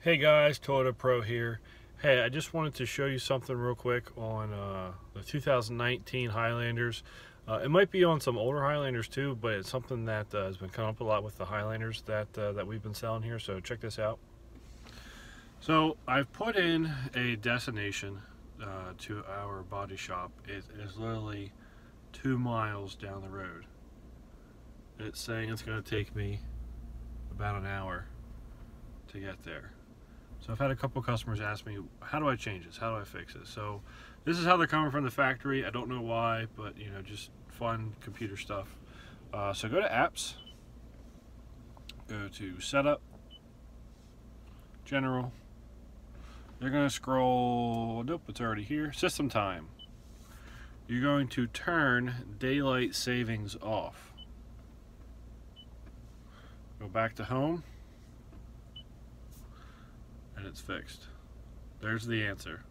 Hey guys, Toyota Pro here. Hey, I just wanted to show you something real quick on the 2019 Highlanders. It might be on some older Highlanders too, but it's something that has been coming up a lot with the Highlanders that we've been selling here. So check this out. So I've put in a destination to our body shop. It is literally 2 miles down the road. It's saying it's going to take me about an hour to get there. So I've had a couple customers ask me, how do I change this? How do I fix this? So this is how they're coming from the factory. I don't know why, but you know, just fun computer stuff. So go to apps, go to setup, general. You're going to scroll, nope, it's already here, system time. You're going to turn daylight savings off. Go back to home. And it's fixed. There's the answer.